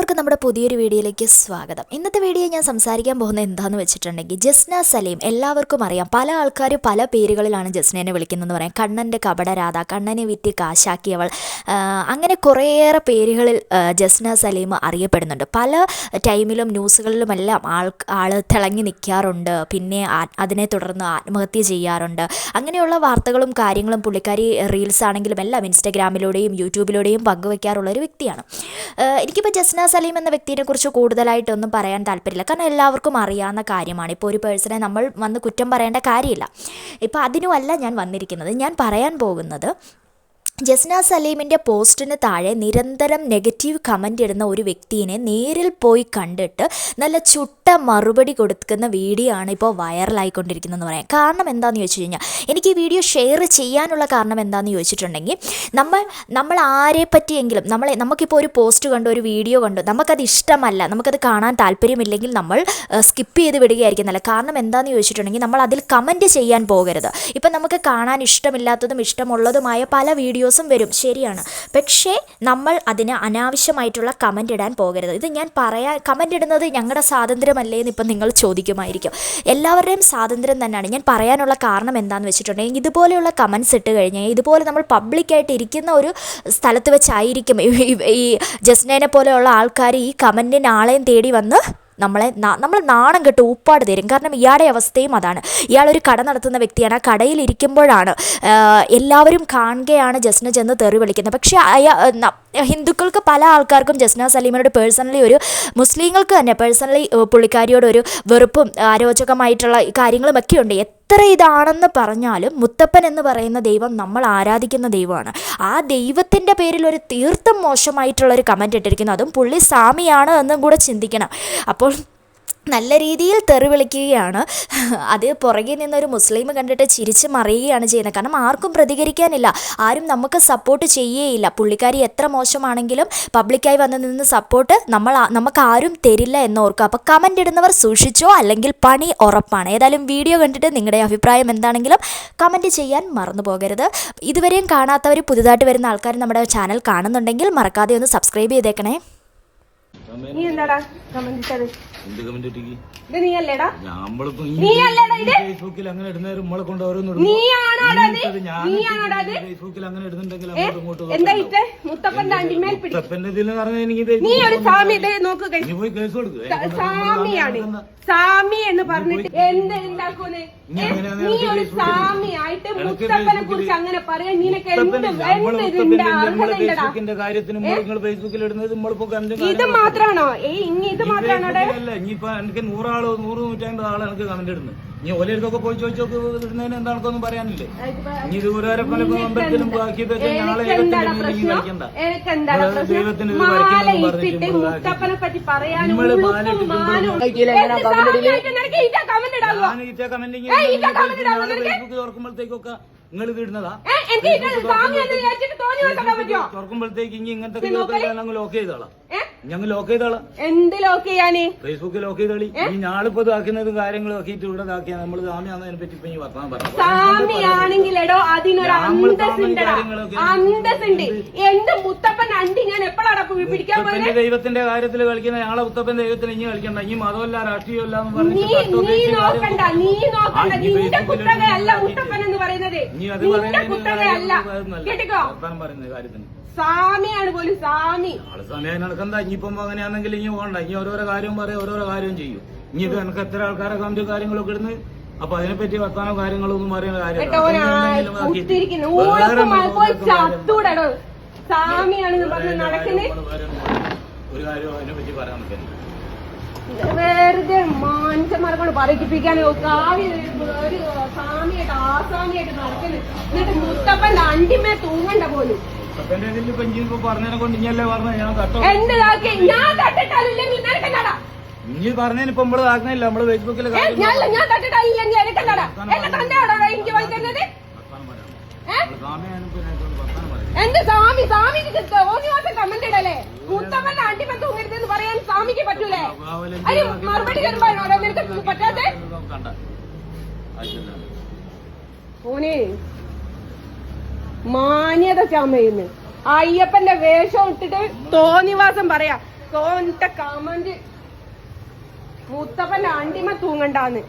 എല്ലാവർക്കും നമ്മുടെ പുതിയൊരു വീഡിയോയിലേക്ക് സ്വാഗതം. ഇന്നത്തെ വീഡിയോ ഞാൻ സംസാരിക്കാൻ പോകുന്നത് എന്താണെന്ന് വെച്ചിട്ടുണ്ടെങ്കിൽ ജസ്ന സലീം എല്ലാവർക്കും അറിയാം. പല ആൾക്കാരും പല പേരുകളിലാണ് ജസ്നേനെ വിളിക്കുന്നതെന്ന് പറയാം. കണ്ണൻ്റെ കപടരാധ, കണ്ണനെ വിറ്റ് കാശാക്കിയവൾ, അങ്ങനെ കുറേയേറെ പേരുകളിൽ ജസ്ന സലീം അറിയപ്പെടുന്നുണ്ട്. പല ടൈമിലും ന്യൂസുകളിലുമെല്ലാം ആൾ തിളങ്ങി നിൽക്കാറുണ്ട്. പിന്നെ അതിനെ തുടർന്ന് ആത്മഹത്യ ചെയ്യാറുണ്ട്. അങ്ങനെയുള്ള വാർത്തകളും കാര്യങ്ങളും പുള്ളിക്കാരി റീൽസ് ആണെങ്കിലും എല്ലാം ഇൻസ്റ്റഗ്രാമിലൂടെയും യൂട്യൂബിലൂടെയും പങ്കുവയ്ക്കാറുള്ളൊരു വ്യക്തിയാണ്. എനിക്കിപ്പോൾ ജസ്ന സലീം എന്ന വ്യക്തിയെക്കുറിച്ച് കൂടുതലായിട്ടൊന്നും പറയാൻ താല്പര്യമില്ല. കാരണം എല്ലാവർക്കും അറിയാവുന്ന കാര്യമാണ്. ഇപ്പോൾ ഒരു പേഴ്സണെ നമ്മൾ വന്ന് കുറ്റം പറയേണ്ട കാര്യമില്ല. ഇപ്പോൾ അതിനുമല്ല ഞാൻ വന്നിരിക്കുന്നത്. ഞാൻ പറയാൻ പോകുന്നത് ജസ്ന സലീമിൻ്റെ പോസ്റ്റിന് താഴെ നിരന്തരം നെഗറ്റീവ് കമൻ്റ് ഇടുന്ന ഒരു വ്യക്തിയെ നേരിൽ പോയി കണ്ടിട്ട് നല്ല ചുട്ട മറുപടി കൊടുക്കുന്ന വീഡിയോ ആണ് ഇപ്പോൾ വൈറലായിക്കൊണ്ടിരിക്കുന്നതെന്ന് പറയാം. കാരണം എന്താണെന്ന് ചോദിച്ചു കഴിഞ്ഞാൽ, എനിക്ക് ഈ വീഡിയോ ഷെയർ ചെയ്യാനുള്ള കാരണം എന്താണെന്ന് ചോദിച്ചിട്ടുണ്ടെങ്കിൽ, നമ്മൾ ആരെ പറ്റിയെങ്കിലും നമുക്കിപ്പോൾ ഒരു പോസ്റ്റ് കണ്ടു, ഒരു വീഡിയോ കണ്ടു, നമുക്കത് ഇഷ്ടമല്ല, നമുക്കത് കാണാൻ താല്പര്യമില്ലെങ്കിൽ നമ്മൾ സ്കിപ്പ് ചെയ്ത് വിടുകയായിരിക്കും നല്ല. കാരണം എന്താണെന്ന് ചോദിച്ചിട്ടുണ്ടെങ്കിൽ, നമ്മൾ അതിൽ കമൻറ്റ് ചെയ്യാൻ പോകരുത്. ഇപ്പം നമുക്ക് കാണാൻ ഇഷ്ടമില്ലാത്തതും ഇഷ്ടമുള്ളതുമായ പല വീഡിയോസും വരും, ശരിയാണ്. പക്ഷേ നമ്മൾ അതിന് അനാവശ്യമായിട്ടുള്ള കമൻ്റ് ഇടാൻ പോകരുത്. ഇത് ഞാൻ കമൻ്റ് ഇടുന്നത് ഞങ്ങളുടെ സ്വാതന്ത്ര്യമല്ലേ എന്ന് ഇപ്പം നിങ്ങൾ ചോദിക്കുമായിരിക്കും. എല്ലാവരുടെയും സ്വാതന്ത്ര്യം തന്നെയാണ്. ഞാൻ പറയാനുള്ള കാരണം എന്താണെന്ന് വെച്ചിട്ടുണ്ടെങ്കിൽ, ഇതുപോലെയുള്ള കമൻറ്റ്സ് ഇട്ട് കഴിഞ്ഞാൽ, ഇതുപോലെ നമ്മൾ പബ്ലിക്കായിട്ട് ഇരിക്കുന്ന ഒരു സ്ഥലത്ത് വെച്ചായിരിക്കും ഈ ജസ്നേനെ പോലെയുള്ള ആൾക്കാർ ഈ കമൻറ്റിന് ആളെയും തേടി വന്ന് നമ്മൾ നാണം കെട്ട് ഊപ്പാട് തരും. കാരണം ഇയാളുടെ അവസ്ഥയും അതാണ്. ഇയാളൊരു കട നടത്തുന്ന വ്യക്തിയാണ്. ആ കടയിലിരിക്കുമ്പോഴാണ് എല്ലാവരും കാണുകയാണ് ജസ്ന ചെന്ന് തെറി വിളിക്കുന്നത്. പക്ഷേ ഹിന്ദുക്കൾക്ക് പല ആൾക്കാർക്കും ജസ്ന സലീമിനോട് പേഴ്സണലി, ഒരു മുസ്ലിങ്ങൾക്ക് തന്നെ പേഴ്സണലി പുള്ളിക്കാരിയോട് ഒരു വെറുപ്പും അരോചകമായിട്ടുള്ള കാര്യങ്ങളുമൊക്കെ ഉണ്ട്. എത്ര ഇതാണെന്ന് പറഞ്ഞാലും മുത്തപ്പൻ എന്ന് പറയുന്ന ദൈവം നമ്മൾ ആരാധിക്കുന്ന ദൈവമാണ്. ആ ദൈവത്തിൻ്റെ പേരിൽ ഒരു തീർത്തും മോശമായിട്ടുള്ളൊരു കമൻറ്റ് ഇട്ടിരിക്കുന്നു. അതും പുള്ളി സ്വാമിയാണ് എന്നും കൂടെ ചിന്തിക്കണം. അപ്പോൾ നല്ല രീതിയിൽ തെറി വിളിക്കുകയാണ്. അത് പുറകിൽ നിന്നൊരു മുസ്ലിം കണ്ടിട്ട് ചിരിച്ച് മറിയുകയാണ് ചെയ്യുന്നത്. കാരണം ആർക്കും പ്രതികരിക്കാനില്ല, ആരും നമുക്ക് സപ്പോർട്ട് ചെയ്യുകയില്ല. പുള്ളിക്കാരി എത്ര മോശമാണെങ്കിലും പബ്ലിക്കായി വന്ന് നിന്ന് സപ്പോർട്ട് നമുക്ക് ആരും തരില്ല എന്നോർക്കുക. അപ്പോൾ കമൻ്റ് ഇടുന്നവർ സൂക്ഷിച്ചോ, അല്ലെങ്കിൽ പണി ഉറപ്പാണ്. ഏതായാലും വീഡിയോ കണ്ടിട്ട് നിങ്ങളുടെ അഭിപ്രായം എന്താണെങ്കിലും കമൻറ്റ് ചെയ്യാൻ മറന്നു പോകരുത്. ഇതുവരെയും കാണാത്തവർ, പുതുതായിട്ട് വരുന്ന ആൾക്കാർ നമ്മുടെ ചാനൽ കാണുന്നുണ്ടെങ്കിൽ മറക്കാതെ ഒന്ന് സബ്സ്ക്രൈബ് ചെയ്തേക്കണേ. നീ എന്താടാ കമന്റ് ഇട്ടത്? എന്ത് കമന്റ് ഇട്ടിക്ക്? ഇത് നീയല്ലേടാ? നീയല്ലേടാ ഇത്? ഫേസ്ബുക്കിൽ അങ്ങനെ ഇടുന്നവര് നമ്മളെ കൊണ്ട് ഓരോന്ന് ഫേസ്ബുക്കിൽ അങ്ങനെ ഇടുന്നുണ്ടെങ്കിൽ എന്താ ഇട്ടേ? മുത്തപ്പന്റെ അണ്ടിമേൽ നീ ഒരു സ്വാമി നോക്ക്, നീ പോയി കേസ് കൊടുക്കുക. സ്വാമിയാണ് സ്വാമി എന്ന് പറഞ്ഞിട്ട് എന്ത് ഉണ്ടാക്കൂന്ന്? നീ ഒരു സ്വാമി ആയിട്ട് മുത്തപ്പനെ കുറിച്ച് അങ്ങനെ പറയാൻ നിനക്ക് ഫേസ്ബുക്കിന്റെ കാര്യത്തിന് ഫേസ്ബുക്കിൽ ഇടുന്നത് ഇത് മാത്രാണോ? ഇനി ഇത് മാത്രാണോ? ഇനിയിപ്പോ എനിക്ക് 100 ആളോ 100-150 ആളോ എനിക്ക് കമന്റ് ഇടുന്നത്. ഇനി ഓരോരുത്തൊക്കെ പോയി ചോദിച്ചോക്ക് ഇടുന്നതിന് എന്താണെന്നൊന്നും പറയാനില്ലേ? ഇനി ഇത് ഓരോരെ പല അമ്പലത്തിലും ബാക്കി നാളെ കളിക്കണ്ട. ദൈവത്തിന് മുത്തപ്പനെ പറ്റി പറയാൻ ഫേസ്ബുക്ക് തുറക്കുമ്പോഴത്തേക്കൊക്കെ നിങ്ങൾ ഇത് ഇടുന്നതാ? തുറക്കുമ്പോഴത്തേക്ക് ഇനി ഇങ്ങനത്തെ ലോക്ക് ചെയ്തോളാം. ഞങ്ങൾ ലോക്ക് ചെയ്തോളാം. എന്ത് ലോക്ക് ചെയ്യാന്? ഫേസ്ബുക്ക് ലോക്ക് ചെയ്തോളി. ഈ ഞാളിപ്പോ ഇതാക്കുന്നതും കാര്യങ്ങളും ആക്കിയിട്ട് ഇവിടെ ഇതാക്കിയാൽ നമ്മള് സ്വാമിയാന്നതിനെ പറ്റി ഇപ്പൊ വർത്തമാനം പറഞ്ഞു. സ്വാമിയാണെങ്കിലോ അതിനൊരു അന്തസ്സുണ്ട്. എന്ത് മുത്തപ്പൻ അണ്ടി ഞാൻ എപ്പോഴാണ് പിടിക്കാൻ പോയത്? ദൈവത്തിന്റെ കാര്യത്തിൽ കളിക്കുന്ന ഞങ്ങളെ മുത്തപ്പൻ ദൈവത്തിന് ഇനി കളിക്കണ്ട. ഇനി മതമല്ല രാഷ്ട്രീയമല്ല എന്ന് പറഞ്ഞു നീ നോക്കണ്ട. നിന്റെ കുത്തകയല്ല മുത്തപ്പൻ എന്ന് പറയുന്നത്. നിന്റെ കുത്തകയല്ല. കേട്ടിക്കോ? പറയുന്ന കാര്യത്തിന് സ്വാമിയാണ് പോലും സ്വാമി. സമയം നടക്കണ്ട. ഇനിയിപ്പം അങ്ങനെയാണെങ്കിൽ ഇനി പോകണ്ട. ഇനി ഓരോരോ കാര്യവും പറയും, ഓരോരോ കാര്യവും ചെയ്യും. ഇനി ഇത് എനിക്ക് എത്ര ആൾക്കാരെ കമന്റ് കാര്യങ്ങളൊക്കെ ഇടുന്നത്. അപ്പൊ അതിനെപ്പറ്റി വർത്താനോ കാര്യങ്ങളൊന്നും പറയുന്ന കാര്യമില്ല. സ്വാമിയാണെന്ന് പറഞ്ഞ് നടക്കുന്നത് ഒരു കാര്യം അതിനെപ്പറ്റി പറയാൻ നിൽക്കുന്നത് വെറുതെ മനുഷ്യന്മാരെ കൊണ്ട് പറയിപ്പിക്കാൻ ഒരു സ്വാമിയായിട്ട് ആസാമിയായിട്ട് നടക്കുന്നത്. എന്നിട്ട് മുത്തപ്പന്റെ അണ്ടിമേ തൂങ്ങണ്ട പോലും. പറഞ്ഞതിനെ കൊണ്ട് ഇനിയല്ലേ പറഞ്ഞ ഞാൻ എന്തിനാക്കി ഞാൻ തട്ടിട്ടാലില്ലെങ്കിൽ നിനക്കെന്താടാ? ഇനി പറഞ്ഞതിനിപ്പോ നമ്മള് ആക്കുന്നില്ല. നമ്മള് ഫേസ്ബുക്കിൽ ഞാൻ തട്ടിട്ടായില്ലെങ്കിൽ എനിക്കെന്താടാ? എന്നെ തന്നെയാണോ എനിക്ക് പോയി തരുന്നത്? എന്ത് സ്വാമി? സ്വാമിക്ക് കമന്റ് ഇടല്ലേ? മുത്തപ്പന്റെ അണ്ടിമേ തൂങ്ങരുതെന്ന് പറയാൻ സ്വാമിക്ക് പറ്റൂലേ? അതിന് മറുപടി തരുമ്പോഴോ നിനക്ക് പറ്റാതെ? ഓനെ മാന്യത ചമയുന്നു. അയ്യപ്പന്റെ വേഷം ഇട്ടിട്ട് തോന്നിവാസം പറയാ. കമന്റ് മുത്തപ്പന്റെ അണ്ടിമ തൂങ്ങണ്ടാന്ന്